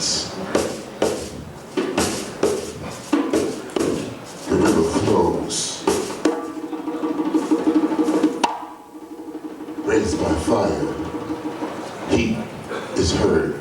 streets. The river flows, raised by fire, heat is heard.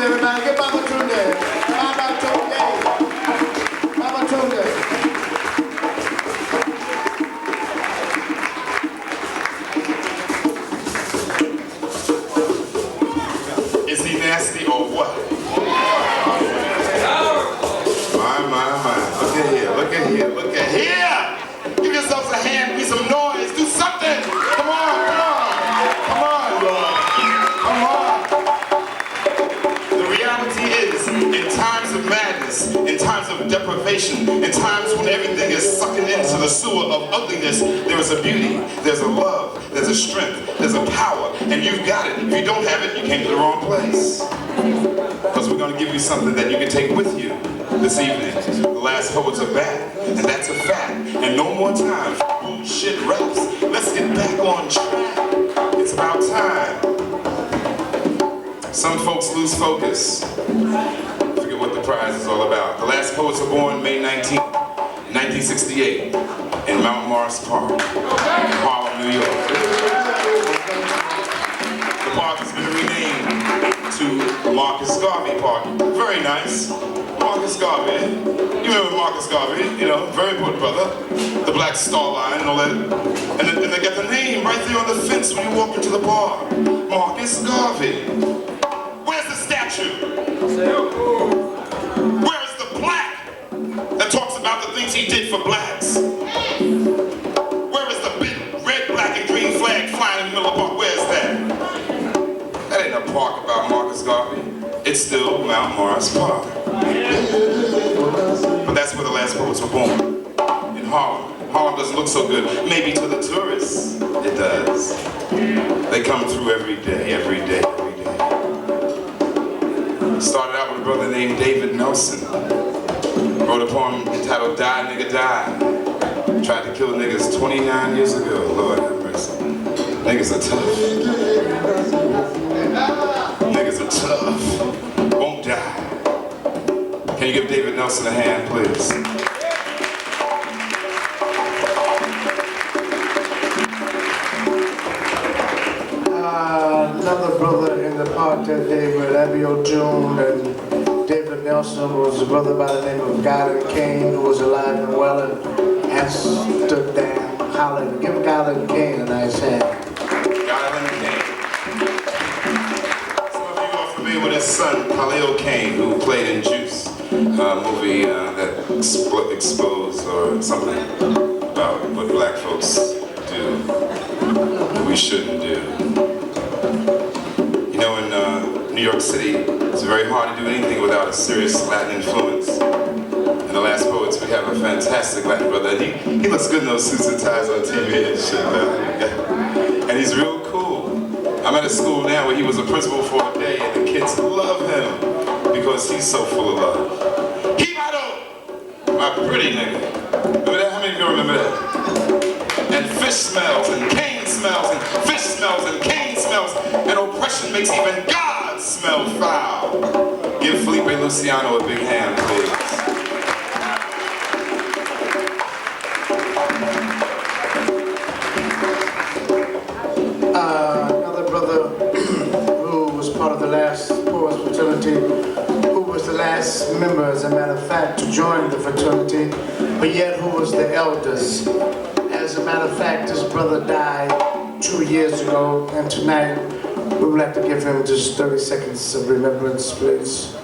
Everybody, get Baba Tunde. Baba Tunde. Baba Tunde. Is he nasty or what? My. Look at here, look at here, look at here! Give yourselves a hand, be some noise, do something! Come on, come on! Come on, Lord! Come on! Is, in times of madness, in times of deprivation, in times when everything is sucking into the sewer of ugliness, there is a beauty, there's a love, there's a strength, there's a power, and you've got it. If you don't have it, you came to the wrong place. Because we're going to give you something that you can take with you this evening. The last poets are back, and that's a fact. And no more time for bullshit raps. Let's get back on track. It's about time. Some folks lose focus. Forget what the prize is all about. The last poets were born May 19, 1968 in Mount Morris Park, in Harlem, New York. The park has been renamed to Marcus Garvey Park. Very nice. Marcus Garvey. You remember Marcus Garvey, you know, very important brother. The Black Star Line and all that. And they got the name right there on the fence when you walk into the bar. Marcus Garvey. Where's the statue? Where's the plaque that talks about the things he did for blacks? Where is the big red, black, and green flag flying in the middle of the park? Where's that? That ain't a park about Marcus Garvey. It's still Mount Morris Park. But that's where the last poets were born. In Harlem. Harlem doesn't look so good. Maybe to the tourists, it does. They come through every day, every day. Started out with a brother named David Nelson. Wrote a poem entitled Die Nigga Die. Tried to kill niggas 29 years ago. Lord have mercy. Niggas are tough. Niggas are tough. Won't die. Can you give David Nelson a hand, please? Another brother in the park that day with Abiel June and David Nelson was a brother by the name of Garland Kane, who was alive and well and Amsterdam, Holland. Give Garland Kane a nice hand. Garland Kane. Some of you are familiar with his son, Khalil Kane, who played in Juice, a movie that exposed or something about what black folks do, that we shouldn't do. You know, in New York City, it's very hard to do anything without a serious Latin influence. In the last poets, we have a fantastic Latin brother. And he looks good in those suits and ties on TV and shit. And he's real cool. I'm at a school now where he was a principal for a day, and the kids love him because he's so full of love. Himado, my pretty nigga. Remember that? How many of you remember that? And fish smells, and cane smells, and fish smells, and cane smells, and oppression makes even God smell foul. Give Felipe Luciano a big hand, please. Another brother who was part of the last poets fraternity, who was the last member, as a matter of fact, to join the fraternity, but yet who was the eldest. As a matter of fact, this brother died 2 years ago, and tonight we would like to give him just 30 seconds of remembrance, please.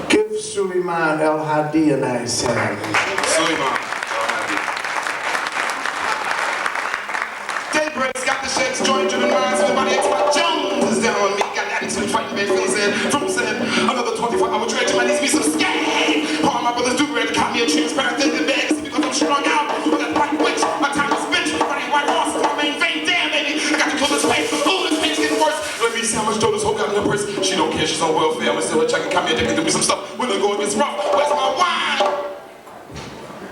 Give Suleiman El Hadi a nice hand. Suleiman El Hadi. Daybreak's got the shakes, joint-driven minds, everybody expect Jones is down on me. Got attitude, fighting bad feelings, and from said, another 24-hour dredge, might need me some skate. All my brothers do ready to caught me a transparent thing in bed, because I'm strung out with that white witch. My time is bitch, running white horse, my main vein, damn baby. I got to kill this face, ooh, this pain's getting worse. Let me see how much dough this hoe got in her purse. She don't care, she's on welfare, I'ma steal her check and caught me a dick and do me some stuff. When the going gets rough, where's my wine?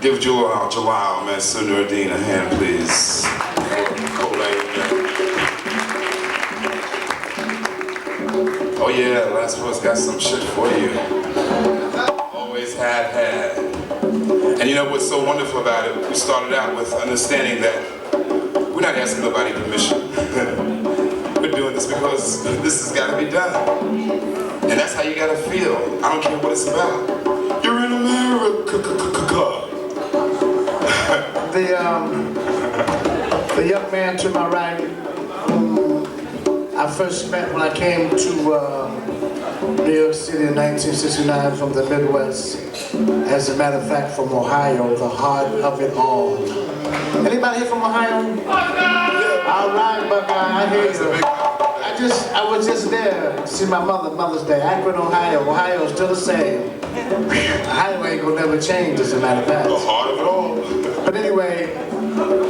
Give Jalal, man, Sunuruddin a hand, please. Oh yeah, last one's got some shit for you. Always had. And you know what's so wonderful about it? We started out with understanding that we're not asking nobody permission. We're doing this because this has got to be done. And that's how you got to feel. I don't care what it's about. You're in America. The young man to my right, whom I first met when I came to New York City in 1969 from the Midwest. As a matter of fact, from Ohio, the heart of it all. Anybody here from Ohio? All right, Buckeye, I hear you. I was just there to see my Mother's Day. Akron, Ohio. Ohio is still the same. Ohio ain't gonna never change, as a matter of fact. The heart of it all. But anyway,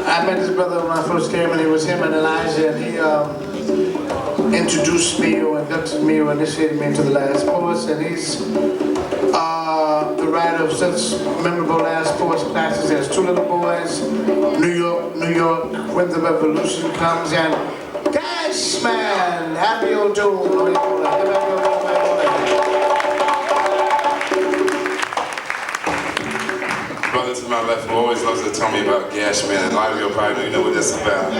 I met this brother when I first came, and it was him and Elijah, and he introduced me or inducted me or initiated me into the Last Poets, and he's the writer of such memorable Last Poets classes as Two Little Boys, New York, When the Revolution Comes, and Dash Man, Happy O'Doon. Brother to my left who always loves to tell me about Gash Man, and a lot of you probably don't know what that's about.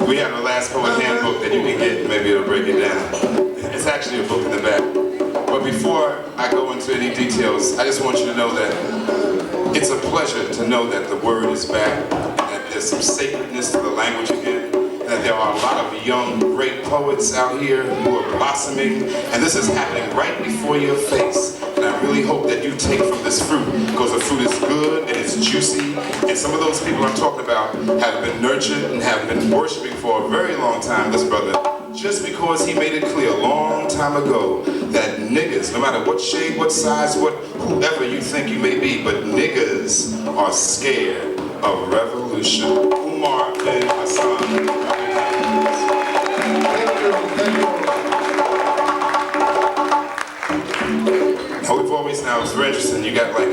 We have a Last Poet handbook that you can get, maybe it'll break it down. It's actually a book in the back. But before I go into any details, I just want you to know that it's a pleasure to know that the word is back, that there's some sacredness to the language again, and that there are a lot of young, great poets out here who are blossoming, and this is happening right before your face. And I really hope that you take from this fruit, because the fruit is good and it's juicy, and some of those people I'm talking about have been nurtured and have been worshiping for a very long time, this brother, just because he made it clear a long time ago that niggas, no matter what shade, what size, whoever you think you may be, but niggas are scared of revolution. Umar bin Hassan. Now we've always, now it's very interesting, you got like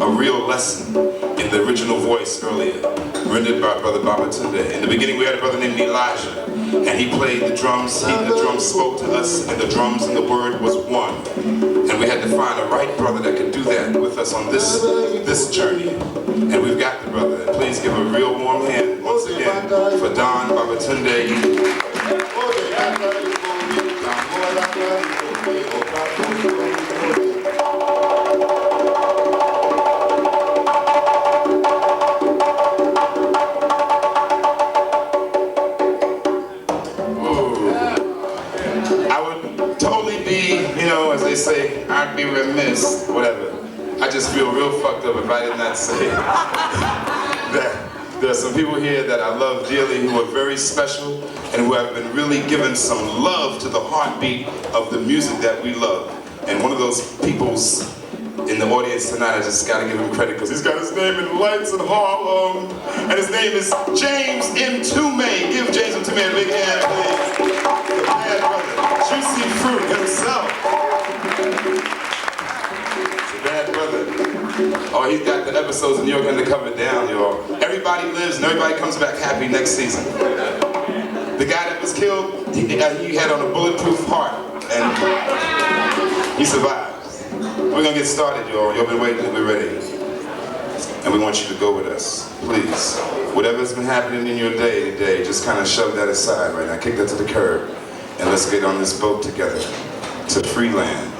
a real lesson in the original voice earlier, rendered by Brother Babatunde. In the beginning we had a brother named Elijah, and he played the drums, the drums spoke to us, and the drums and the word was one. And we had to find a right brother that could do that with us on this journey. And we've got the brother. And please give a real warm hand once again for Don Babatunde. As they say, I'd be remiss, whatever. I just feel real fucked up if I did not say that there are some people here that I love dearly who are very special and who have been really given some love to the heartbeat of the music that we love. And one of those people's in the audience tonight, I just gotta give him credit because he's got his name in lights in Harlem. And his name is James M. Tomei. Give James M. Tomei a big hand, please. The bad brother, Juicy Fruit himself. Bad brother. Oh, he's got the episodes in New York Undercover down, y'all. Everybody lives and everybody comes back happy next season. The guy that was killed, he had on a bulletproof heart, and he survives. We're gonna get started, y'all. Y'all been waiting, we're ready. And we want you to go with us, please. Whatever's been happening in your day today, just kind of shove that aside right now. Kick that to the curb, and let's get on this boat together to free land.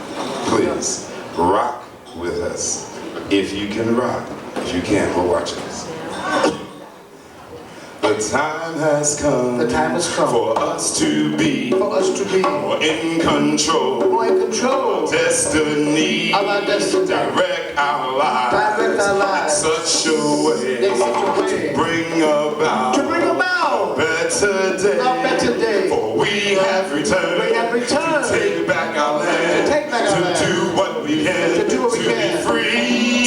Please. Rock with us. If you can rock. If you can't, we'll watch us. The time has come. The time has come for us to be. For us to be more in control, more in control destiny, of our destiny. direct our lives, Direct our lives in such a way, in such a way to bring about a better day. For we have returned, to take back our land, to do what we can, to be free.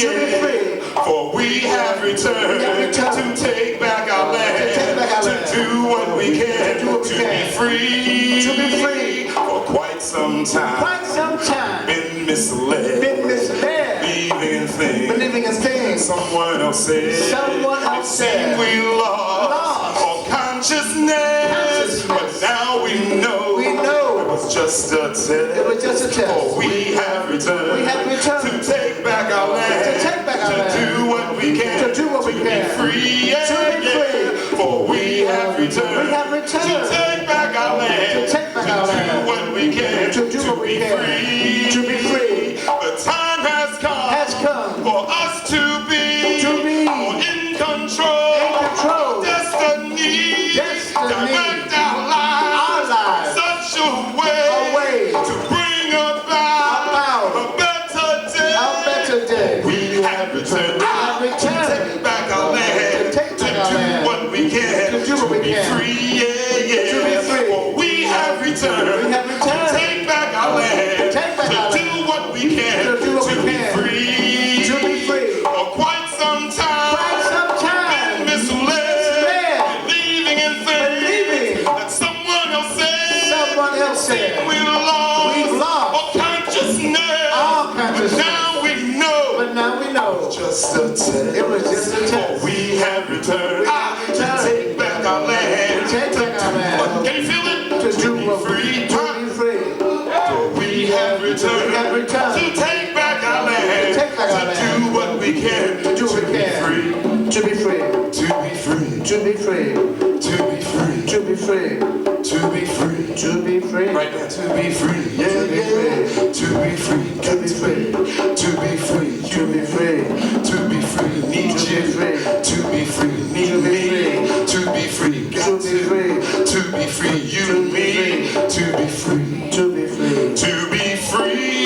For we have returned, to take back our land, to do what we can, to be free. For quite some time, been misled, believing in things someone else said, we lost all consciousness, but now we know it was just a test. For we have returned, to take back our land, to do what we can, to be free. For we have returned, to take back our land, to do what we can, to be free. The time has come for us to be more in control, destiny, direct our lives, such a way to bring about a better day. We have returned, to take back our land, to do what we can, to be free. For we have returned, to take back our land, to do what we can, to be free. For quite some time, been misled, believing in things that someone else said. We lost all consciousness, but now we know it was just a test. For we have returned, to take back our land, can you feel it? To be free. For we have returned, to take back our land, to do what we can, to be free. Right now, to be free. To be free. To be free. Need you. To be free. Need me. To be free. Got to be free. You and me. To be free. To be free.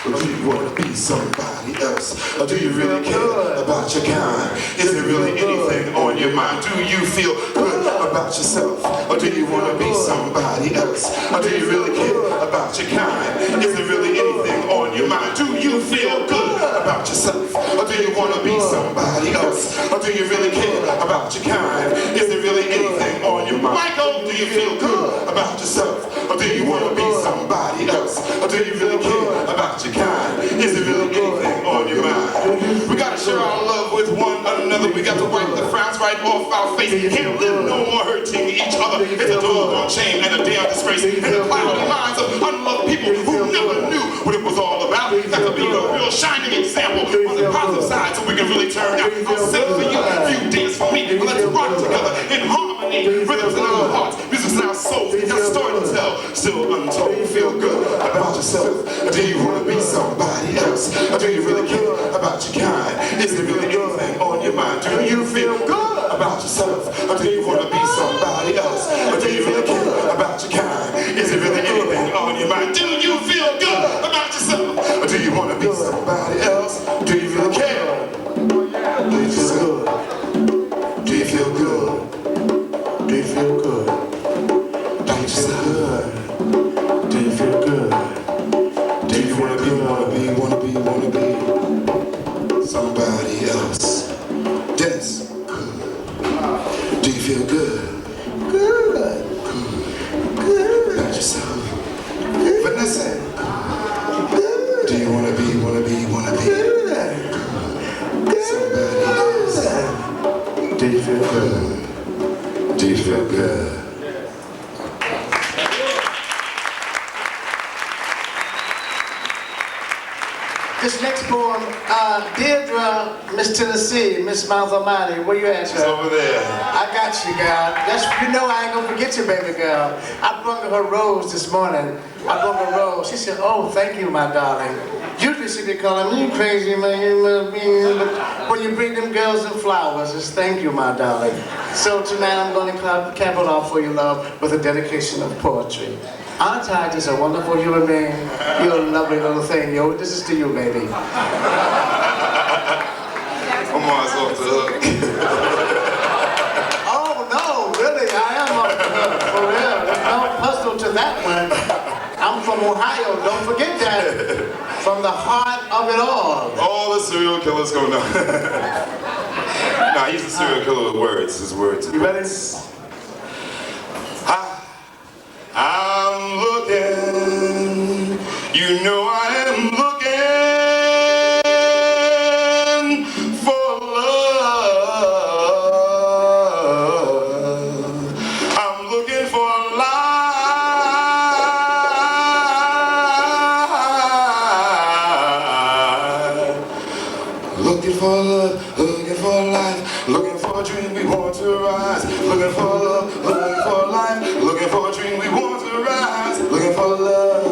Or do you want to be somebody else? Or do you really care about your kind? Is there really anything on your mind? Do you feel good about yourself? Or do you want to be somebody else? Or do you really care about your kind? Is there really anything on your mind? Do you feel good about yourself? Or do you want to be somebody else? Or do you really care about your kind? Is there really anything on your mind? Michael, do you feel good about yourself? Or do you want to be somebody else? Or do you really care about your kind? Is there really anything on your mind? We gotta share our love with one another. We got to wipe the frowns right off our face. Can't live no more hurting each other. It's a dog on chain and a day of disgrace. And the cloudy minds of unloved people who never knew what it was all about. Got to be a real shining example on the positive side so we can really turn out. I'll sing for you, you dance for me. Let's rock together in harmony. Rhythms in our hearts, music's in our souls. Got a story to tell, still untold. Feel good about yourself. Or do you want to be somebody else? Or do you really care about your kind? Is there really anything on your mind? Do you feel good about yourself? Or do you want to be somebody else? Or do you really care about your kind? Is there really anything on your mind? Do you feel good about yourself? Or do you want to be somebody else? Do you really care? Do you feel good? Do you feel good? Do you feel good? Do you feel good? Do you feel good? Do you wanna be somebody else? Dennis, do you feel good? Good. About yourself. Vanessa, do you wanna be somebody else? Do you feel good? Do you feel good? This next poem, Deirdre, Miss Tennessee, Miss Mouth Almighty, where you at, She's girl? over there. I got you, girl. You know I ain't gonna forget you, baby girl. I brought her rose this morning. I brought her rose. She said, oh, thank you, my darling. Usually she be calling me crazy, man. But when you bring them girls and flowers, it's thank you, my darling. So tonight I'm gonna cap it off for you, love, with a dedication of poetry. Aren't I just a wonderful human being? You're a lovely little thing, yo. This is to you, baby. I'm always off the hook. Oh, no, really, I am off the hook, for real. There's no puzzle to that one. I'm from Ohio, don't forget that. From the heart of it all. All the serial killers go now. Nah, he's a serial killer with words. His words. You ready? I'm looking, you know I am looking for love. I'm looking for life. Looking for love, looking for life, looking for a dream we want to rise. Looking for love, looking for life, looking for a dream we want to rise. Looking for love,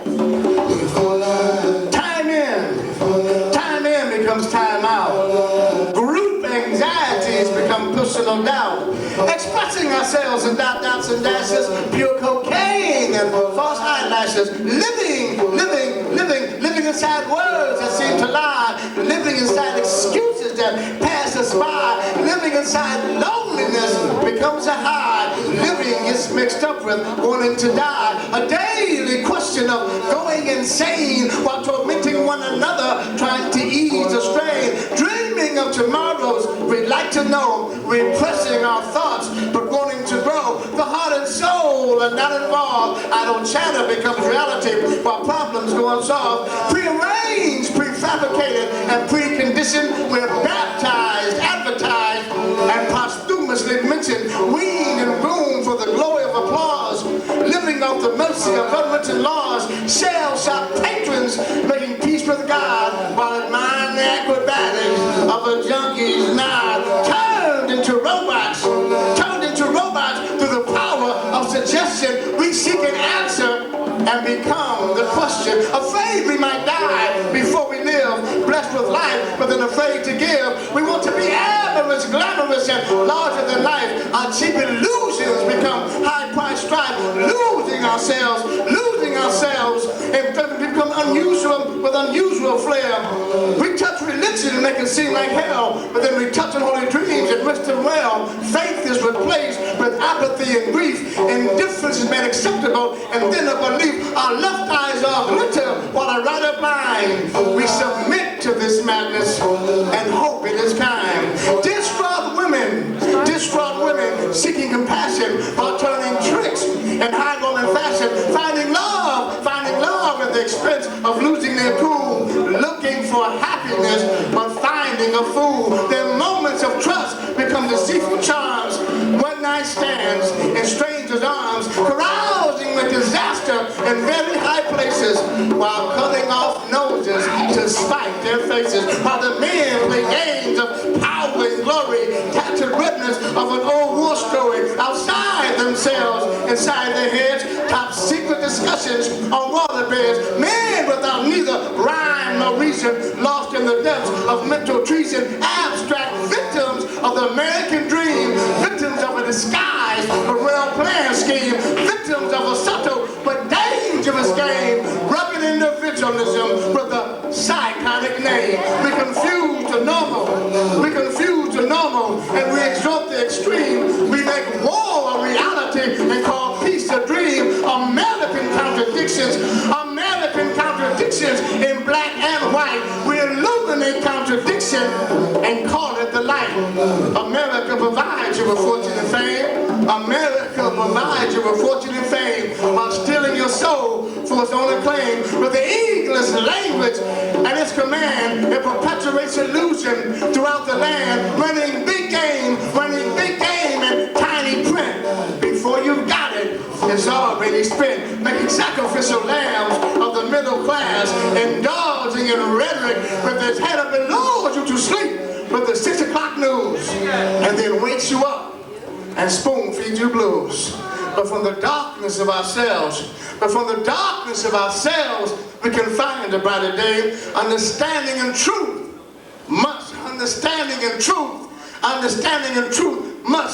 looking for life. Time in. Time in becomes time out. Group anxieties become personal doubt. Expressing ourselves in doubts and dashes, pure cocaine and false eyelashes. Living inside words that seem to lie. Living inside excuses that pass us by. Living inside loneliness becomes a high. Living is mixed up with wanting to die. A daily question of going insane while tormenting one another, trying to ease the strain. Dreaming of tomorrows we'd like to know, repressing our thoughts but wanting to grow. The heart and soul are not involved. Idle chatter becomes reality while problems go unsolved. Prearranged, prefabricated, and preconditioned. We're baptized, advertised, and posthumously mentioned. Weaned and groomed for the glory of applause. Living off the mercy of unwritten laws. Shell-shocked patrons making peace with God while admiring the acrobatics of a junkie's nod. Turned into robots through the power of suggestion. We seek an answer and become the question. Afraid we might die before we live, blessed with life but then afraid to give. We want to be amorous, glamorous, and larger than life. Our cheap illusions become high-priced strife. Losing ourselves and become unusual with unusual flair. We touch religion and make it seem like hell, but then we touch on holy dreams and wish them well. Faith is replaced with apathy and grief. Indifference is made acceptable and then a belief. Our left eyes are glitter while our right are blind. We submit to this madness and hope it is kind. Distraught women seeking compassion while turning tricks in high Roman fashion. Finding love at the expense of losing their cool. Looking for happiness but finding a fool. Their moments of trust become deceitful charms. One night stands in strangers' arms, carousing with disaster in very high places, while cutting off noses to spite their faces. While the men play games of power and glory, tattooed witness of an old war story outside themselves, inside their heads. Top secret discussions on waterbeds. Men without neither rhyme nor reason, lost in the depths of mental treason. Abstract victims of the American dream, victims of a disguise, a well-planned scheme, victims of a subtle but dangerous game. Rugged individualism with a psychotic name. We confuse the normal, and we exalt the extreme. We make war a reality and call peace a dream. American contradictions in black and white. We illuminate contradiction and call it the light. America provides you with fortune and fame. America provides you with fortune and fame while stealing your soul for its own acclaim. With the English language at its command, it perpetuates illusion throughout the land. Running big game in tiny print. Before you got it, it's already spent. Making sacrificial lambs of the middle class, indulging and rhetoric with his head up and lulls you to sleep with the 6 o'clock news, and then wakes you up and spoon feeds you blues. But from the darkness of ourselves, we can find a brighter day. Understanding and truth must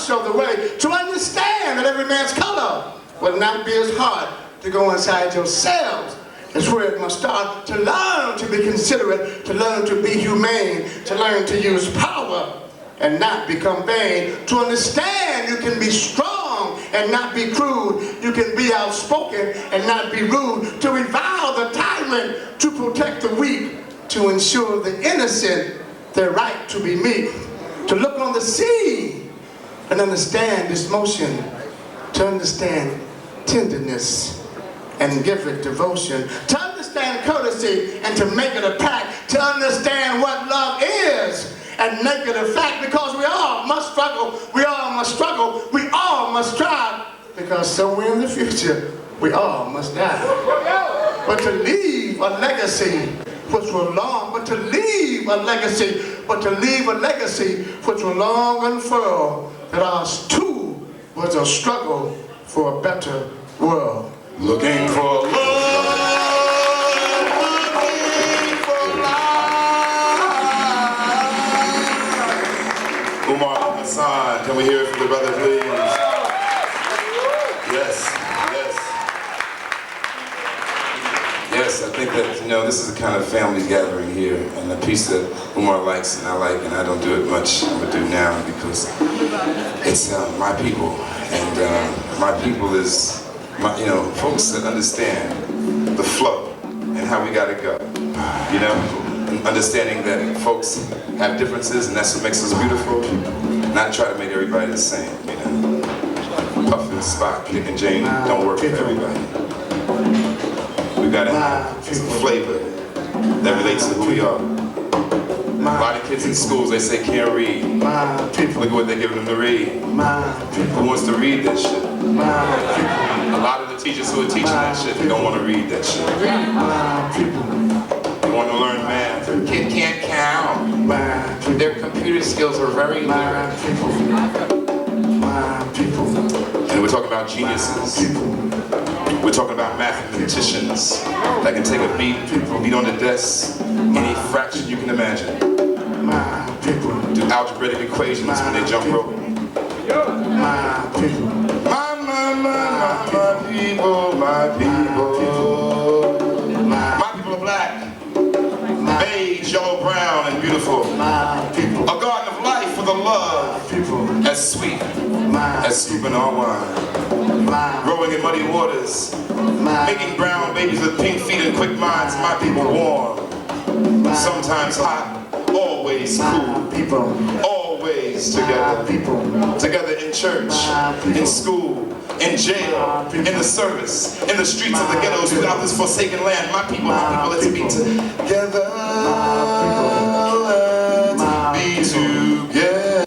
show the way. To understand that every man's color will not be as hard. To go inside yourselves is where it must start. To learn to be considerate, to learn to be humane, to learn to use power and not become vain. To understand you can be strong and not be crude. You can be outspoken and not be rude. To revile the tyrant, to protect the weak, to ensure the innocent their right to be meek. To look on the sea and understand this motion. To understand tenderness and give it devotion. To understand courtesy and to make it a pact. To understand what love is and make it a fact, because we all must struggle, we all must strive, because somewhere in the future we all must die. But to leave a legacy which will long, which will long unfurl, that ours too was a struggle for a better world. Looking for love. Can we hear it from the brother, please? Yes, I think that, this is a kind of family gathering here, and a piece that Umar likes and I like, and I don't do it much, I'm going to do now, because it's my people, and my people is, folks that understand the flow and how we got to go, understanding that folks have differences, and that's what makes us beautiful. Not try to make everybody the same, Puff and Spot, Kick and Jane don't work for everybody. We gotta have some flavor that relates to who we are. A lot of kids in schools, they say can't read. Look at what they're giving them to read. Who wants to read that shit? A lot of the teachers who are teaching that shit, they don't want to read that shit. They want to learn math. Their kid can't count. Their computer skills are very low. And we're talking about geniuses. We're talking about mathematicians that can take a beat on the desk, any fraction you can imagine. Do algebraic equations when they jump rope. My people, my people. My people are black, beige, yellow, brown, and beautiful. A garden of life with a love as sweet as scooping our wine. Growing in muddy waters, making brown babies with pink feet and quick minds. My people warm, sometimes hot, always cool, always together. Together in church, in school, in jail, in the service, in the streets of the ghettos, without this forsaken land. My people, let's be together. Let's be together.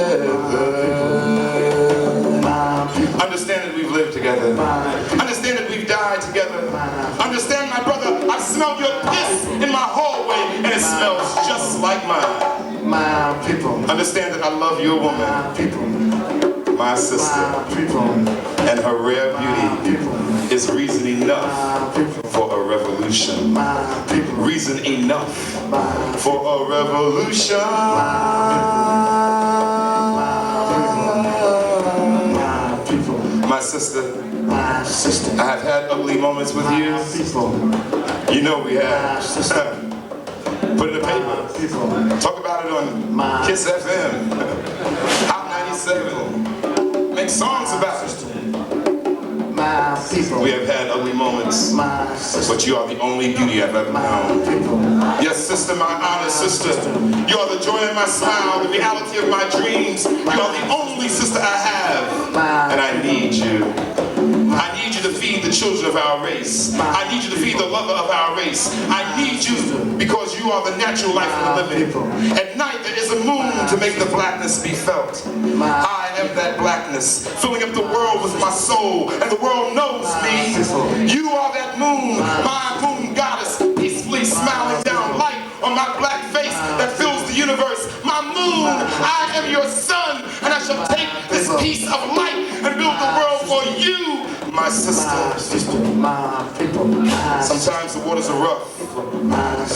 Understand that we've lived together. Understand that we've died together. Understand, my brother, I smell your piss in my hallway and it smells just like mine. My people. Understand that I love your woman. My sister. And her rare beauty is reason enough for a revolution. Reason enough for a revolution. My sister, I have had ugly moments with you. You know we have. Put it in the paper. Talk about it on Kiss FM, Hot 97. Make songs about it. We have had ugly moments, but you are the only beauty I've ever known. Yes, sister, my honest sister. You are the joy in my smile, the reality of my dreams. You are the only sister I have, and I need you. I need you to feed the children of our race. I need you to feed the lover of our race. I need you because you are the natural life of the living. At night there is a moon to make the blackness be felt. I am that blackness, filling up the world with my soul, and the world knows me. You are that moon, my moon goddess, peacefully smiling down light on son, and I shall take this piece of light and build the world for you, my sister. My people. Sometimes the waters are rough,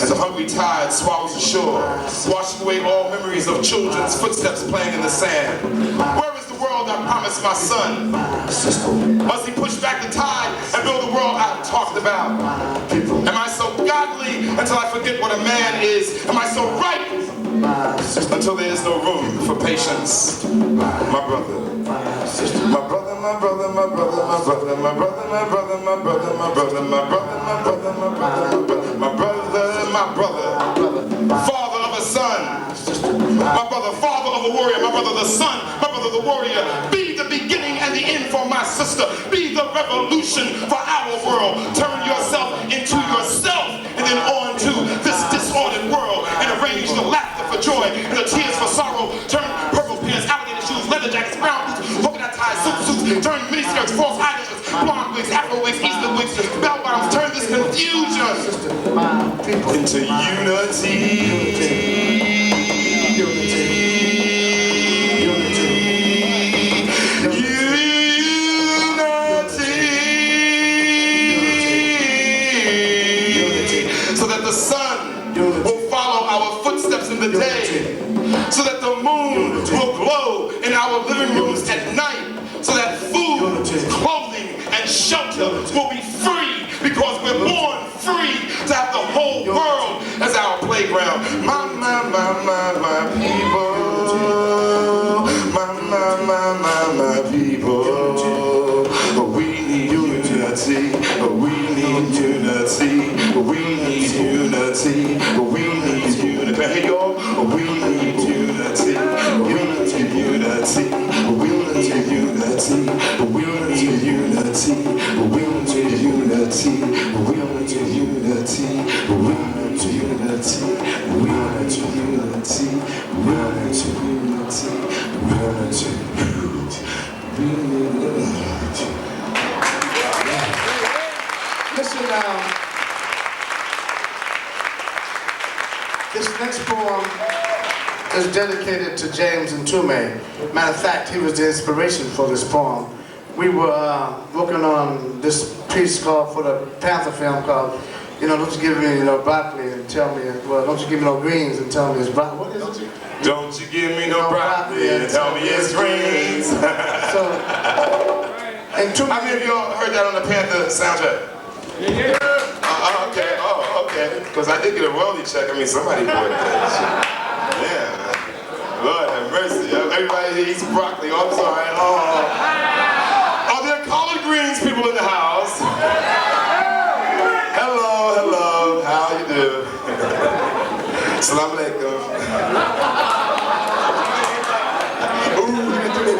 as a hungry tide swallows the shore, washing away all memories of children's footsteps playing in the sand. Where is the world I promised my son? Must he push back the tide and build the world I've talked about? Am I so godly until I forget what a man is? Am I so ripe until there is no room for patience? My brother. My brother, my brother, my brother, my brother, my brother, my brother, my brother, my brother, my brother, my brother, my brother, my brother, my brother, father of a son, my brother, father of a warrior, my brother the son, my brother the warrior. Be the beginning and the end for my sister. Be the revolution for our world. Turn yourself into yourself and then on to this disordered world and arrange the laughter for joy and the tears for sorrow. Turn purple pants, alligator shoes, leather jackets, brown boots, polka dot ties, suits, turn miniskirts, false eyelashes, blonde wigs, afro wigs, Easter wigs, bell bottoms. Turn this confusion into unity. So that the sun will follow our footsteps in the day, so that the moon will glow in our living rooms at night, so that food, clothing, and shelter will be free, because we're born free to have the whole world as our playground. My people, my people, we need unity, we need unity, we need unity, we need unity. Hey y'all, we need unity, we need unity, we need unity, we need unity, we need unity, we need unity, we need unity, we need unity, we need unity, we need unity. Listen now. This next poem is dedicated to James Ntume. Matter of fact, he was the inspiration for this poem. We were working on this piece called, for the Panther film called, don't you give me, broccoli and tell me, well, don't you give me no greens and tell me it's broccoli. What is it? Don't you give me no broccoli and tell me it's greens. So, and how many of y'all heard that on the Panther soundtrack? Yeah. Okay, okay. Because I did get a royalty check. I mean, somebody bought that shit. Yeah. Lord have mercy. Everybody here eats broccoli. Oh, I'm sorry. Oh. Are there collard greens people in the house? Hello. How you do? Assalamu alaikum. Ooh, you can do that.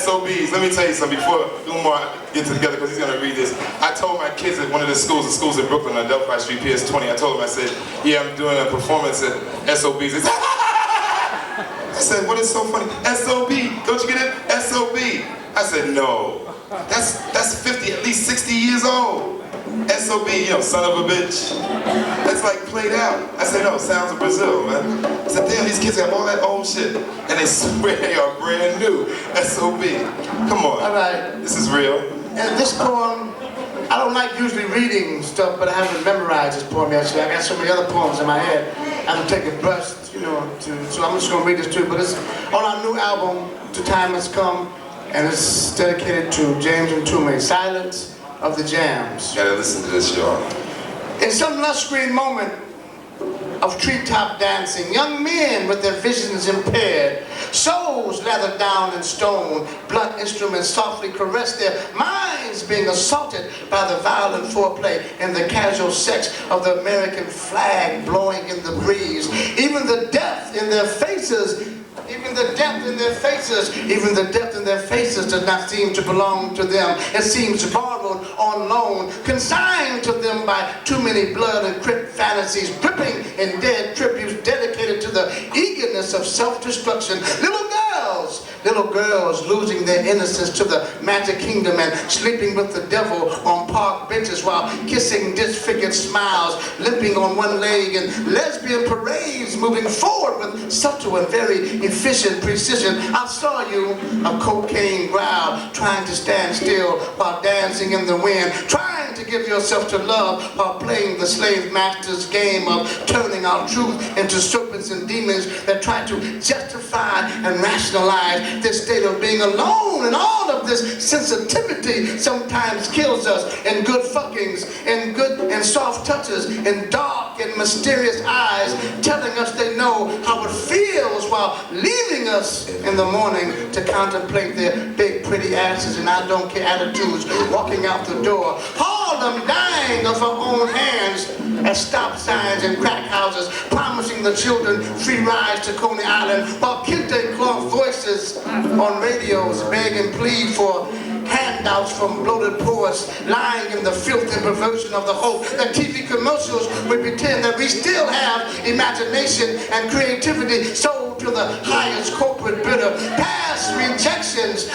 SOBs, let me tell you something before Umar gets it together, because he's going to read this. I told my kids at one of the schools in Brooklyn on Delphi Street, PS 20, I told them, I said, yeah, I'm doing a performance at SOBs. They said, I said, what is so funny? SOB, don't you get it? SOB. I said, no, that's 50, at least 60 years old. SOB, son of a bitch. That's like played out. I said, no, sounds of Brazil, man. I said, damn, these kids have all that old shit, and they swear they are brand new. SOB. Come on. All right. This is real. And this poem, I don't like usually reading stuff, but I haven't memorized this poem actually. I got so many other poems in my head. I have to take a brush, so I'm just going to read this too. But it's on our new album, The Time Has Come, and it's dedicated to James Ntume, Silence of the Jams. You gotta listen to this, y'all. In some lush green moment of treetop dancing, young men with their visions impaired, souls lathered down in stone, blunt instruments softly caress their minds, being assaulted by the violent foreplay and the casual sex of the American flag blowing in the breeze. Even the depth in their faces does not seem to belong to them. It seems borrowed on loan, consigned to them by too many blood and crip fantasies, dripping in dead tributes dedicated to the eagerness of self-destruction. Little girls boys, little girls losing their innocence to the magic kingdom and sleeping with the devil on park benches while kissing disfigured smiles, limping on one leg, and lesbian parades moving forward with subtle and very efficient precision. I saw you, a cocaine growl, trying to stand still while dancing in the wind, trying to give yourself to love while playing the slave master's game of turning our truth into serpents and demons that try to justify and rationalize this state of being alone. And all of this sensitivity sometimes kills us in good fuckings, in good and soft touches, in dark and mysterious eyes telling us they know how it feels while leaving us in the morning to contemplate their big pretty asses and I don't care attitudes walking out the door. Harlem dying of her own hands at stop signs and crack houses, promising the children free rides to Coney Island, while kente cloth voices on radios beg and plead for handouts from bloated poets lying in the filth and perversion of the hope that TV commercials would pretend that we still have imagination and creativity sold to the highest corporate bidder. Past rejections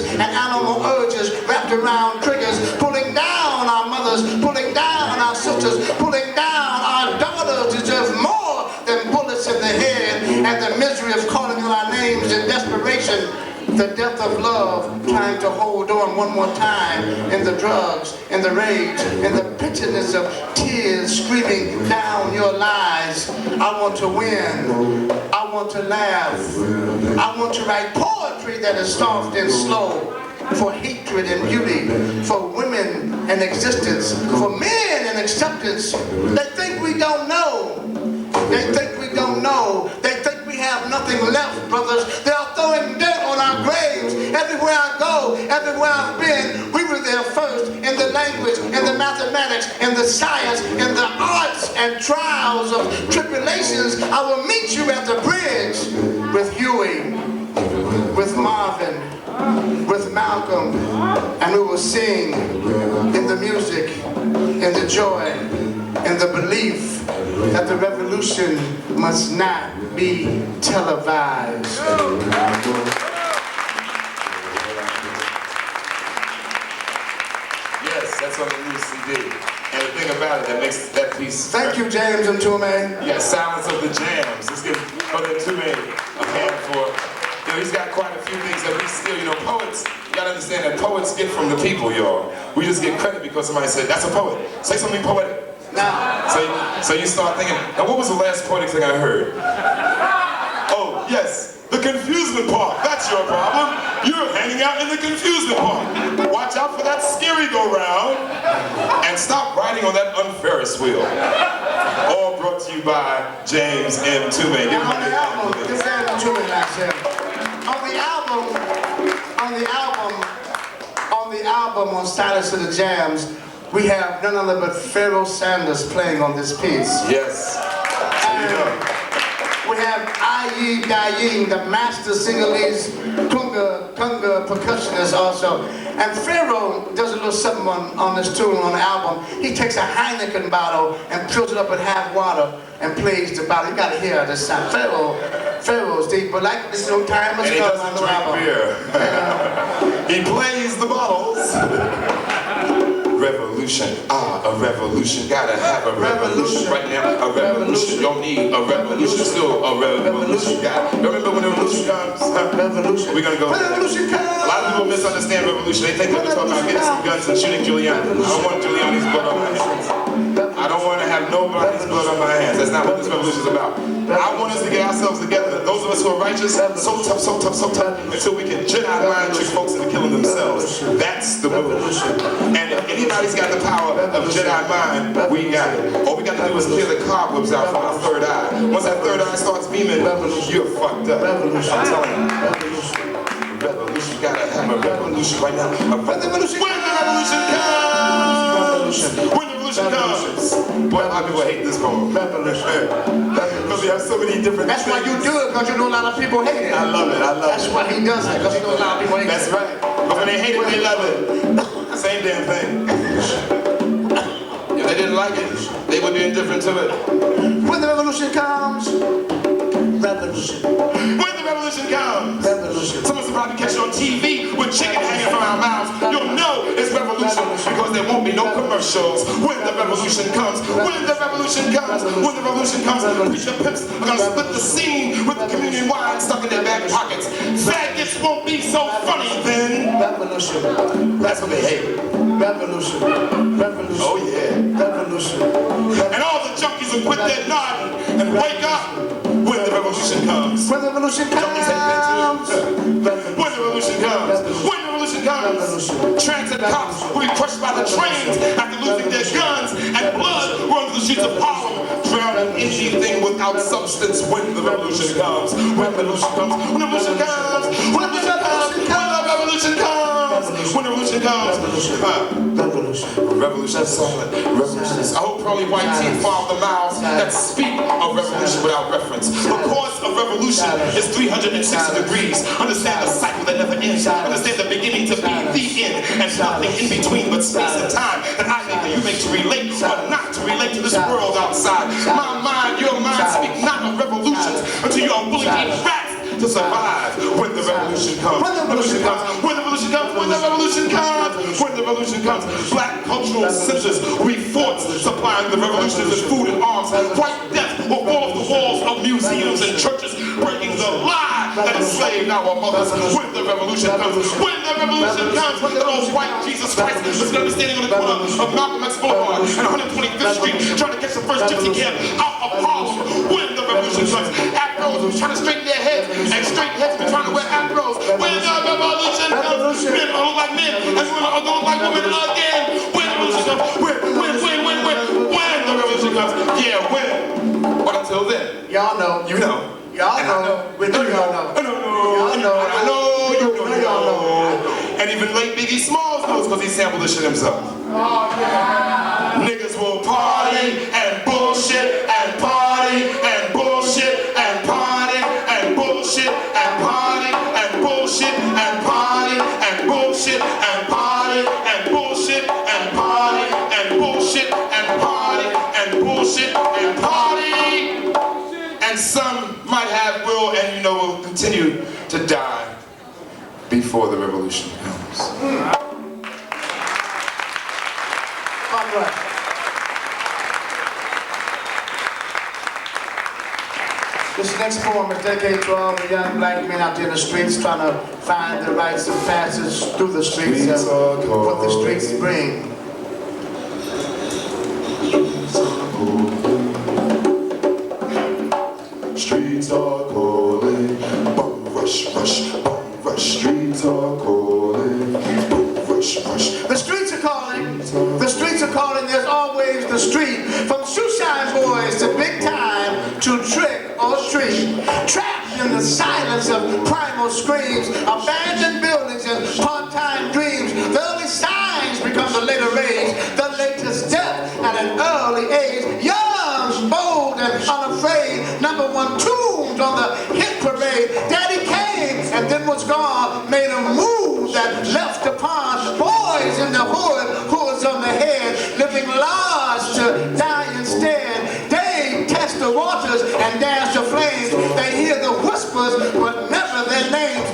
and animal urges wrapped around triggers, pulling down our mothers, pulling down our sisters, pulling down our daughters deserve more than bullets in the head and the misery of calling on our names in desperation. The death of love, trying to hold on one more time, in the drugs, in the rage, in the bitterness of tears screaming down your lies. I want to win. I want to laugh. I want to write poetry that is soft and slow, for hatred and beauty, for women and existence, for men and acceptance. They think we don't know. They think we don't know. They think we have nothing left, brothers. They are throwing dirt on our graves. Everywhere I go, everywhere I've been, we were there first in the language, in the mathematics, in the science, in the arts and trials of tribulations. I will meet you at the bridge with Huey, with Marvin, with Malcolm, and we will sing in the music, in the joy, in the belief that the revolution must not be televised. Yes, that's on the new CD. And the thing about it that makes that piece... Thank you, James and Tume. Yeah, Silence of the Jams. Let's give Brother Tume a hand for... You know, he's got quite a few things that we still, you know, poets, you gotta understand that poets get from the people, y'all. We just get credit because somebody said, that's a poet. Say something poetic. Now, so you start thinking, now what was the last poetic thing I heard? Oh, yes, the confusement part. That's your problem. You're hanging out in the confusement part. Watch out for that scary go-round and stop riding on that unferris wheel. All brought to you by James M. Tume. Give him a hand, please. On the album, on Silence of the Jams, we have none other but Pharoah Sanders playing on this piece. Yes. We have Ayi Dayin, the master Sinhalese conga percussionist also. And Pharoah does a little something on this tune, on the album. He takes a Heineken bottle and fills it up with half water and plays the bottle. You gotta hear this sound. Pharaoh's deep, but like this no time has come on the album. He plays the bottles. Revolution, a revolution, gotta have a revolution right now, a revolution, don't need a revolution, still a revolution, remember when the revolution comes? Revolution. We're gonna go there. Revolution comes. A lot of people misunderstand revolution, they think that we're talking about getting some guns and shooting Giuliani. I don't want Giuliani's blood on my hands. I don't want to have nobody's blood on my hands. That's not what this revolution is about. I want us to get ourselves together, those of us who are righteous, so tough, until we can Jedi mind trick folks into killing themselves. That's the revolution. And if anybody's got the power of Jedi mind, we got it. All we got to do is clear the cobwebs out from our third eye. Once that third eye starts beaming, you're fucked up. I'm telling you. Revolution, gotta have a revolution right now. When the revolution comes! When the revolution comes! Boy, a lot of people hate this poem. Revolution. Because we have so many different That's why you do it, because you know a lot of people hate it. I love it, That's why he does it, because you know a lot of people hate it. That's right. But when they hate it, they love it. Same damn thing. If they didn't like it, they would be indifferent to it. When the revolution comes, revolution. When the revolution comes! Some of us will probably catch it on TV with chicken hanging from our mouths. You'll know it's revolution because there won't be no commercials when the revolution comes. When the revolution comes, when the revolution comes, preacher pimps are gonna split the scene with the communion wine stuck in their back pockets. Faggots won't be so funny then. Revolution. That's what they hate. Revolution. Revolution. Oh yeah. Revolution. And all the junkies will quit their nodding and wake up when the revolution comes. When the revolution comes. When the revolution comes. When the revolution comes. Transit cops will be crushed by the trains after losing their guns, and blood runs the streets of Harlem, drowning anything without substance when the revolution comes. When the revolution comes. When the revolution comes. When the revolution comes. When the revolution comes. When the revolution comes. Revolution is solid. Revolution is. I hope pearly white teeth follow the mouths that speak of revolution without reference. The course of revolution is 360 degrees. Understand the cycle that never ends. Understand the beginning to be the end, and nothing in between but space and time that I make that you make to relate or not to relate to this world outside. My mind, your mind speak not of revolutions until you are willing to eat rats to survive when the revolution comes. When the revolution comes. When the revolution comes. When the revolution comes. When the revolution comes. Black cultural centers will be forts supplying the revolutionists with food and arms. White death will fall off the walls of museums and churches, breaking the lie that enslaved our mothers. When the revolution comes. When the revolution comes. The old white Jesus Christ is going to be standing on the corner of Malcolm X Boulevard and 125th Street trying to catch the first gypsy cab out of Harlem. When the revolution comes. Afros trying to straighten their heads, and straight heads be trying to wear afros. When the revolution comes, men are look like men, and women are going like women again. When the revolution comes, when the revolution comes, yeah, when. But until then, y'all know. You know. Y'all know. We know y'all know. I know. You know. And even late Biggie Smalls knows because he sampled this shit himself. Oh, yeah. Niggas will party and bullshit and party and bullshit and party and bullshit and party and bullshit and party and bullshit and party and bullshit and party and bullshit and party and bullshit and party. And some might have will and you know will continue to die before the revolution comes. All right. This next poem is dedicated to all the young black men out there in the streets trying to find the rites of passage through the streets of what the streets bring. Streets are calling, bum rush, rush, bum rush. Streets are calling, bum rush, rush. The streets are calling. The streets are calling. There's always the street. From shoeshine boys to big time to trick or treat. Trapped in the silence of primal screams, abandoned buildings and part-time dreams. The early signs become the later rage. The latest death at an early age. Young, bold, and unafraid. #1 tunes on the hit parade. Daddy came and then was gone. Made a move that left upon boys in the hood, hoods on the head, living large to die instead. They test the waters and dash the flames. They hear the whispers, but never their names.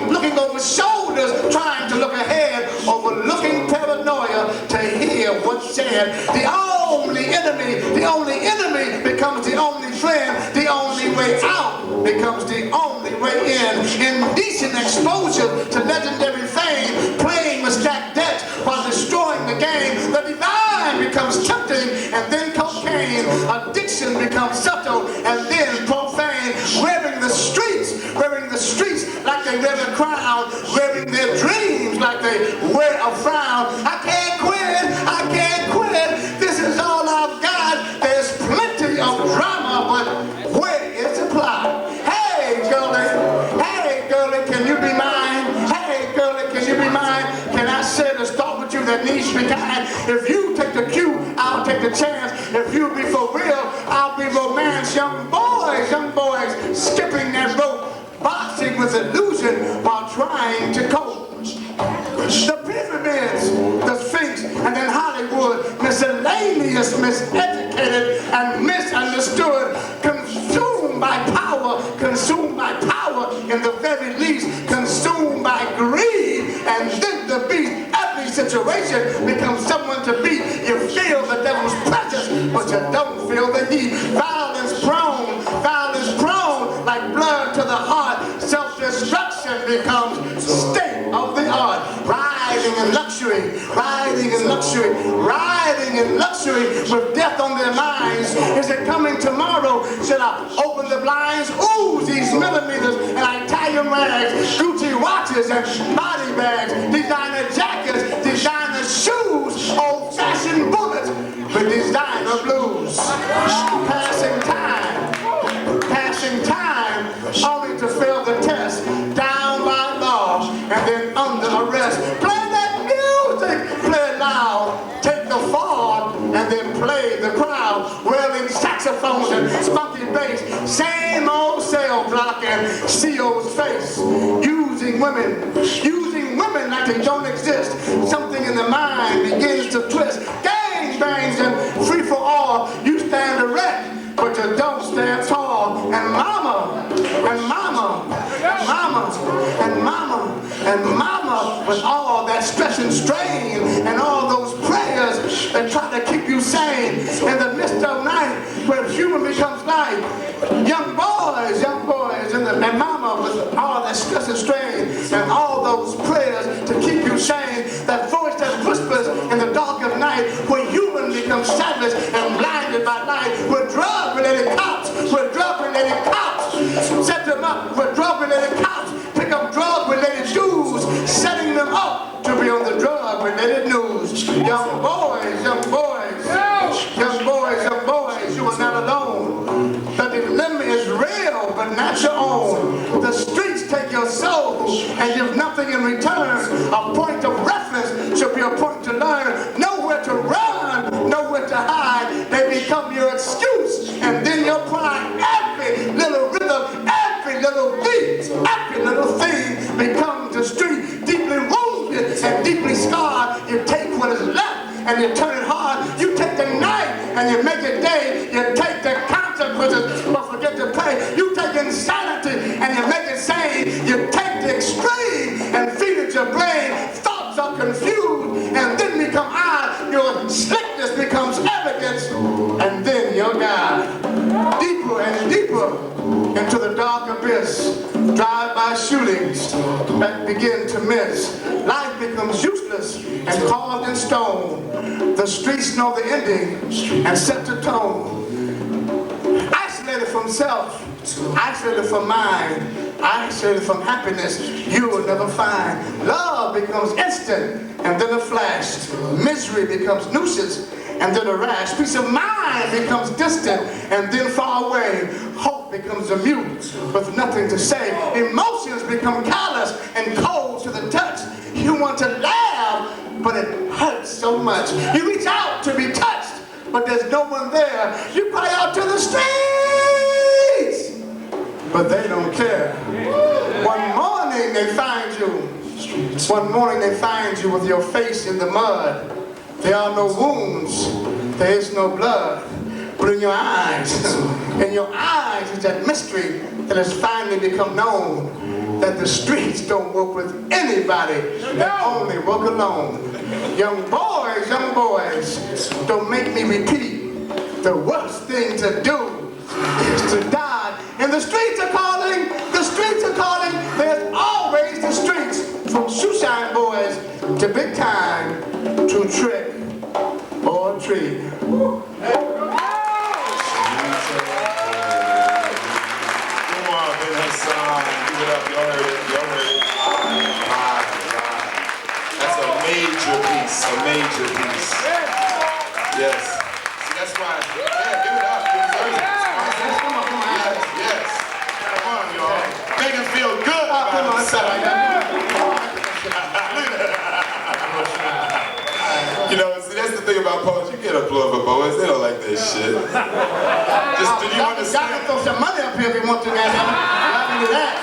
Looking over shoulders, trying to look ahead, overlooking paranoia to hear what's said. The only enemy becomes the only friend. The only way out becomes the only way in. Indecent exposure to legendary fame, playing with stacked debts while destroying the game. The divine becomes tempting and then cocaine. Addiction becomes subtle and then profane. Wearing the streets like they wear the crown. Wearing their dreams like they wear a frown. I can't quit. This is all I've got. There's plenty of drama, but where is the plot? Hey girlie, can you be mine? Hey girlie, can you be mine? Can I share this thought with you that needs to be kind? If you take the cue, I'll take the chance. If you be for real, I'll be romance. Young boys skipping that rope, boxing with illusion while trying to cope. The pyramids, the Sphinx, and then Hollywood, miscellaneous, miseducated, and misunderstood, consumed by power in the very situation becomes someone to beat. You feel the devil's presence, but you don't feel the heat. Violence prone, like blood to the heart. Self-destruction becomes state of the art. Riding in luxury, with death on their minds. Is it coming tomorrow? Should I open the blinds? Ooh, these millimeters and Italian rags, Gucci watches and body bags, designer jackets, designer shoes, old-fashioned bullets with designer blues. Passing time, only to fail the test, down by law, and then under arrest. Play that music, play it loud, take the fall, and then play the crowd, wailing saxophones and funky bass, same old cell block and CO's face, using women like they don't exist. Something in the mind begins to twist. Gang bangs and free for all. You stand erect, but you don't stand tall. And mama, with all that stress and strain and all those prayers that try to keep you sane in the midst of night where human becomes light. Young boys, and mama with all that stress and strain and all those prayers to keep you sane. That voice that whispers in the dark of night where human becomes savage and blinded by light. Where drug-related cops, set them up with drug-related cops, pick up drug-related dudes, setting them up to be on the drug-related news. Young boys, you are not alone. The dilemma is real, but not your own. The streets take your soul and give nothing in return. A point of reference should be a point to learn. Nowhere to run, nowhere to hide. They become your excuse and then your pride. Every little rhythm, every little beat, every little thing becomes the street. Deeply wounded and deeply scarred, you take what is left and you turn it hard. You take the night and you make it day. You take the consequences but forget to pay. You take insanity and you make it sane. You take the extreme and feed it your brain. Thoughts are confused and then become odd. Your slickness becomes arrogance and then your God. Deeper and deeper into the dark abyss. Drive-by shootings that begin to miss. Life becomes useless and carved in stone. The streets know the ending and set the tone. Isolated from self, isolated from mind, isolated from happiness, you will never find. Love becomes instant and then a flash. Misery becomes nuisance and then a rash. Peace of mind becomes distant and then far away. Hope becomes a mute with nothing to say. Emotions become callous and cold to the touch. You want to laugh, but it hurts so much. You reach out to be touched, but there's no one there. You cry out to the streets, but they don't care. One morning they find you. One morning they find you with your face in the mud. There are no wounds, there is no blood, but in your eyes is that mystery that has finally become known, that the streets don't work with anybody, they only work alone. Young boys, don't make me repeat, the worst thing to do is to die. And the streets are calling, there's always the streets, from shoeshine boys to big time, to trick or treat. A major piece. Yes. See, that's why. Yeah, give it up. You deserve it. Yes. Come on, y'all. Make him feel good. Come on, you know, see, that's the thing about poets. You get a blow of a poet. They don't like that shit. Just, do you understand? Y'all can throw some money up here if you want to, guys. Let me do that.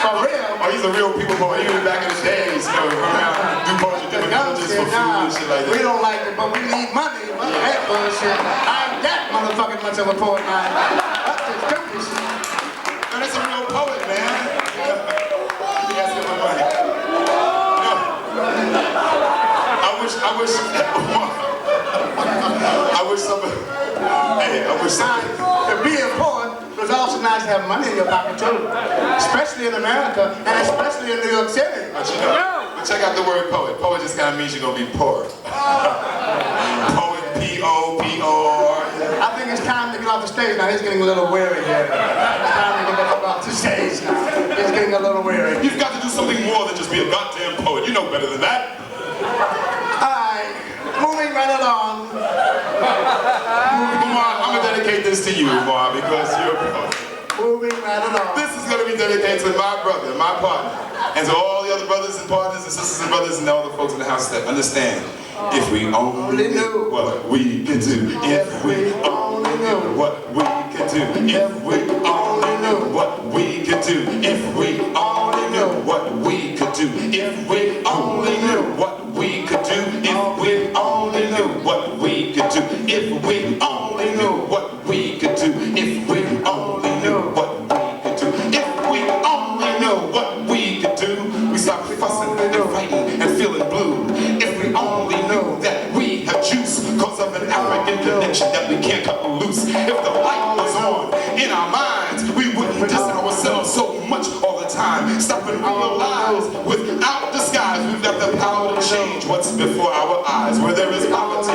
For real. Oh, he's a real people poet. Even back in the days, you know, run around, do poetry different villages for food and shit like that. We don't like it, but we need money. That bullshit. I ain't that motherfucking much of a poet, man. That's just stupid shit. No, that's a real poet, man. You guys get my money. No. I nice to have money in your pocket too, especially in America and especially in New York City. But you know, but check out the word poet. Poet just kind of means you're gonna be poor. Poet, P-O-P-O-R. I think it's time to get off the stage now. He's getting a little weary here. It's time to get off the stage now. He's getting a little weary. You've got to do something more than just be a goddamn poet. You know better than that. Alright, moving right along. Umar, I'm gonna dedicate this to you, Umar, because you're a poet. Moving right along. This is gonna be dedicated to my brother, my partner, and to all the other brothers and partners and sisters and brothers and all the folks in the house that understand. If we only knew what we could do. If we only knew what we could do. If we only knew what we could do. If we only knew what we could do. If we only knew what we could do. If we only knew what we could do. If we only knew what we could do. If we only knew what we could do. If we only knew what we could do. We stop fussing and fighting and feeling blue. If we only knew that we have juice cause of an African connection that we can't cut loose. If the light was on in our minds, we wouldn't diss ourselves so much all the time. Stop and realize without disguise, we've got the power to change what's before our eyes. Where there is poverty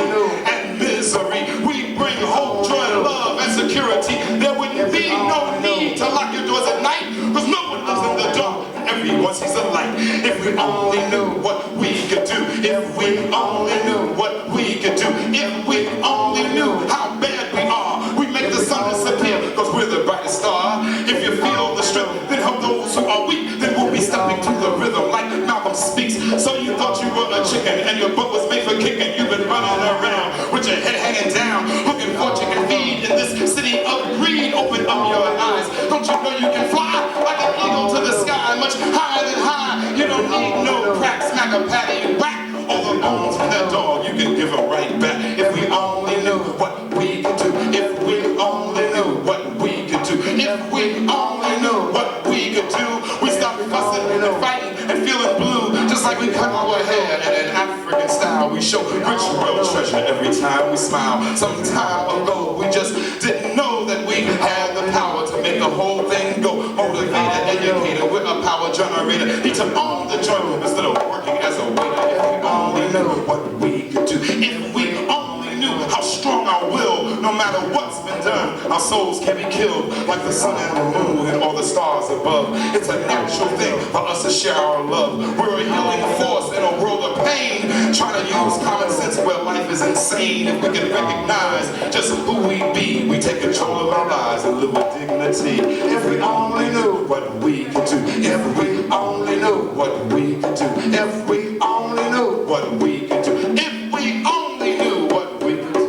and misery, we bring hope, joy, love, and security. There wouldn't be no need to lock your doors at night, cause no one lives in the dark. Everyone sees the light. If we only knew what we could do. If we only knew what we could do. If we only knew how bad we are. We make the sun disappear because we're the brightest star. If you feel the strength, then help those who are weak. Then we'll be stepping to the rhythm like Malcolm speaks. So you thought you were a chicken and your butt was made for kicking. You've been running around with your head hanging down, looking for chicken feed in this city of greed. Open up your eyes. Don't you know you can fly like an eagle to the sky, much higher than high. You don't need no crack, smack a patty, whack. All the bones from that dog, you can give them right back. If we only knew what we could do. If we only knew what we could do. If we only knew what we could do. We stop fussing and fighting and feeling blue. Just like we cut our hair in an African style. We show rich real treasure every time we smile. Some time ago, we just didn't know that we had the power to make the whole thing go. Motivator, educator, we're a power generator. Need to own the joint instead of working as a waiter. If we only knew what we could do. If we only knew how strong our will, no matter what's been done, our souls can be killed like the sun and the moon and all the stars above. It's a natural thing for us to share our love. We're a healing force in a world of pain, trying to use common sense where life is insane. If we can recognize just who we be, we take control of our lives and live with dignity. If we only knew what we could do. If we only knew what we could do. If we only knew what we could do. If we only knew what we could do.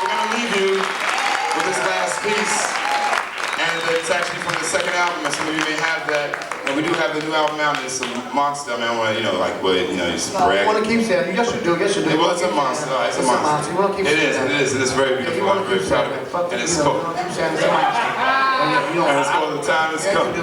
We're going to leave you with this last piece. And it's actually from the second album, and some of you may have that. And we do have the new album out, and it's a monster. I mean, I want to, like, you brag. You want to keep saying, yes you do, yes you do. Well, it's a monster. It's a monster. You want to keep saying that. It is very beautiful. You want to keep saying that. And it's cool. Keep saying it's a monster. And it's called The Time Has Come.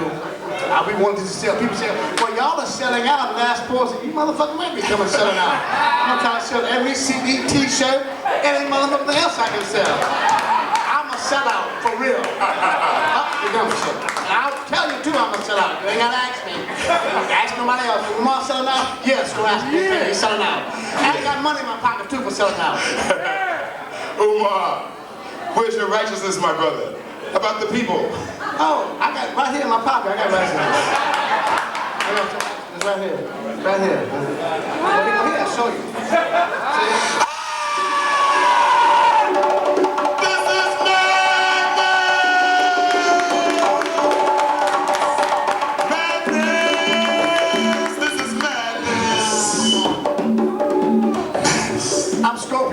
We wanted to sell. People say, well, y'all are selling out the last portion. You motherfucker might be coming selling out. I'm trying to sell every CD, t-shirt, any motherfucker else I can sell. I'm a sellout, for real. I'll tell you too, I'm a sellout. You ain't gotta ask me. Ask nobody else. Am I selling out? Yes, go ask me. He's selling out. I got money in my pocket too for selling out. Umar, where's your righteousness, my brother? About the people. Oh, I got it right here in my pocket. I got it right here. It's right here. Right here. Here, I'll show you. See?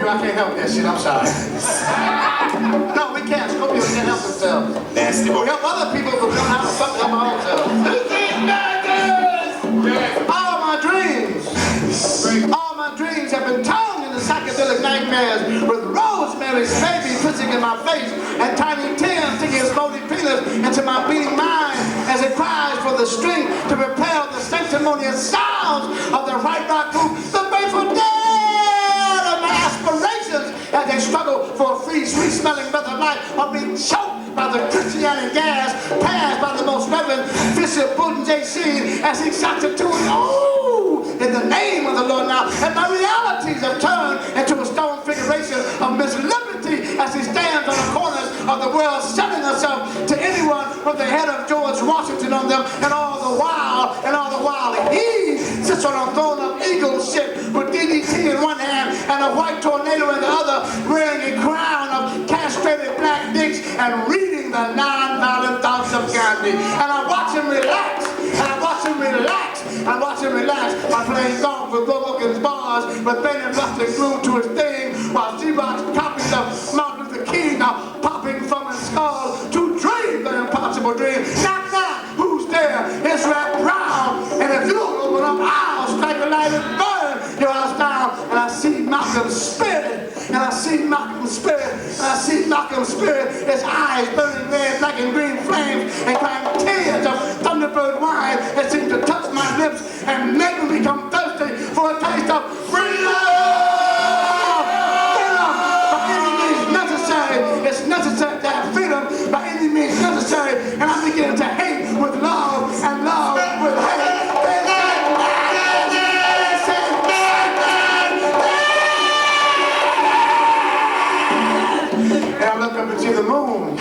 I can't help that shit, I'm sorry. No, we can't. Scorpios can't help themselves. Nasty boy. We help other people but come out and fuck up our own selves. All my dreams have been turned into psychedelic nightmares with Rosemary's baby twisting in my face and Tiny Tim sticking his moldy penis into my beating mind as it cries for the string to repel the sanctimonious sounds of the right rock group, the Grateful Dead. Aspirations as they struggle for a free, sweet-smelling breath of life are being choked by the Christianity gas passed by the most Reverend Bishop Booten J.C. as he shouts it to him, oh, in the name of the Lord now. And my realities have turned into a stone figuration of Miss Liberty as he stands on the corners of the world selling herself to anyone with the head of George Washington on them, and all the while he sits on a throne of eagle shit with DDT in one hand and a white tornado in the other, wearing a crown of castrated black dicks and reading the non-violent thoughts of Gandhi. And I watch him relax, and I watch him relax, I watch him relax by playing golf with Bobokin's bars, with Ben and Buster glued to his thing, while Xerox copies of Martin Luther King are popping from his skull to dream the impossible dream. Knock, knock, who's there? It's Red Brown. And if you don't open up, I'll strike a light and burn your house down. And I see Malcolm's spirit, and I see Malcolm's spirit, and I see Malcolm's spirit, his eyes burning red, black and green flames, and crying tears of Thunderbird wine that seem to touch my lips and make me become thirsty for a taste of freedom. It's necessary to have freedom by any means necessary, and I begin to hate with love and love with hate. And I look up and see the moon.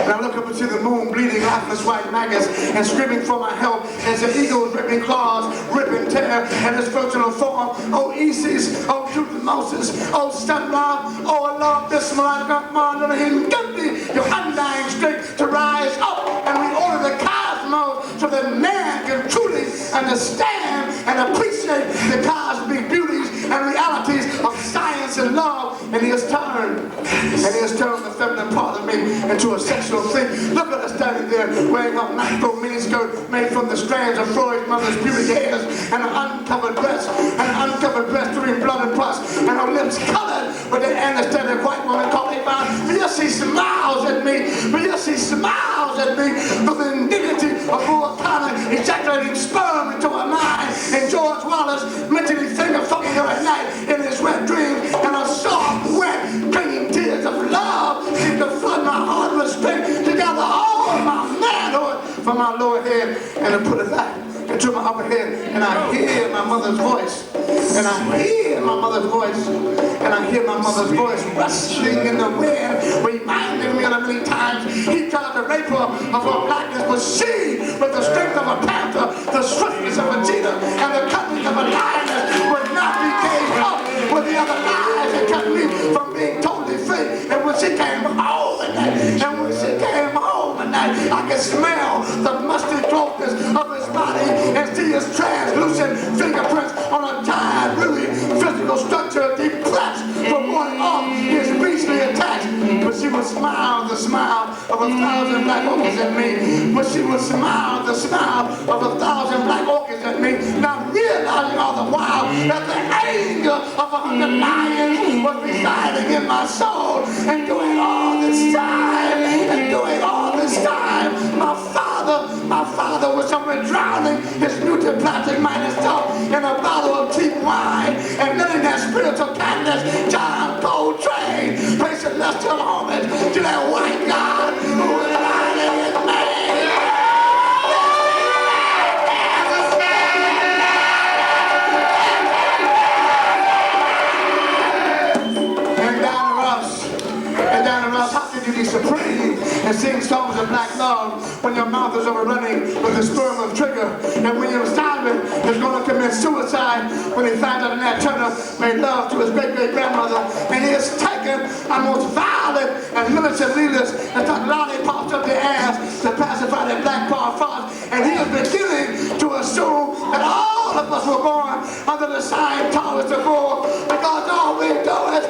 And I look up and see the moon bleeding lifeless white maggots and screaming for my help as the eagle's ripping claws rip and tear in its virginal form. Oh Isis, oh Moses, oh Sunra, oh Allah, Bismillah, Rahman, Rahim, give me your undying strength to rise up and reorder the cosmos so that man can truly understand and appreciate the cosmic beauties and realities of science and love. And he has turned the feminine part of me into a sexual freak. Look at her standing there wearing a micro miniskirt made from the strands of Freud's mother's pubic hairs, and an uncovered breast, doing blood and pus, and her lips colored with an anesthetic white woman called Yvonne. But yet she smiles at me, with the indignity of O'Connor ejaculating sperm into her mind, and George Wallace mentally finger fucking her at night in his wet dreams, and her soft, wet, clinging tears of love seem to flood my heart with strength to gather all of my manhood from my lower head and to put it back into my upper head. And I hear my mother's voice, and I hear my mother's voice, and I hear my mother's voice rustling in the wind, reminding me of the many times he tried to rape her of her blackness, but she, with the strength of a panther, the swiftness of a cheetah, and the cunning of a lioness, would not be caged up with the other lies that kept me from being totally free. And when she came home at night, I could smell the musty closeness of his body and see his translucent fingerprints on a giant, really physical structure depressed from one off his beastly attacks. But she would smile the smile of 1,000 black orchids at me. But she would smile the smile of 1,000 black orchids at me. Now realizing all the while that the anger of 100 lions was residing in my soul, and doing all this time, my father was somewhere drowning his nutri-plastic minus self in a bottle of cheap wine, and letting that spiritual kindness, John Coltrane, pay celestial homage to that white God who was lying in his man. And down in Ross, how could you be supreme and sing songs of black love when your mouth is overrunning with the sperm of trigger? And William Simon is going to commit suicide when he finds out Nat Turner made love to his great-great-grandmother, and he has taken our most violent and militant leaders and stuck lollipops up their ass to pacify their black power thoughts, and he is beginning to assume that all of us were born under the Scientologist of war, because all we do is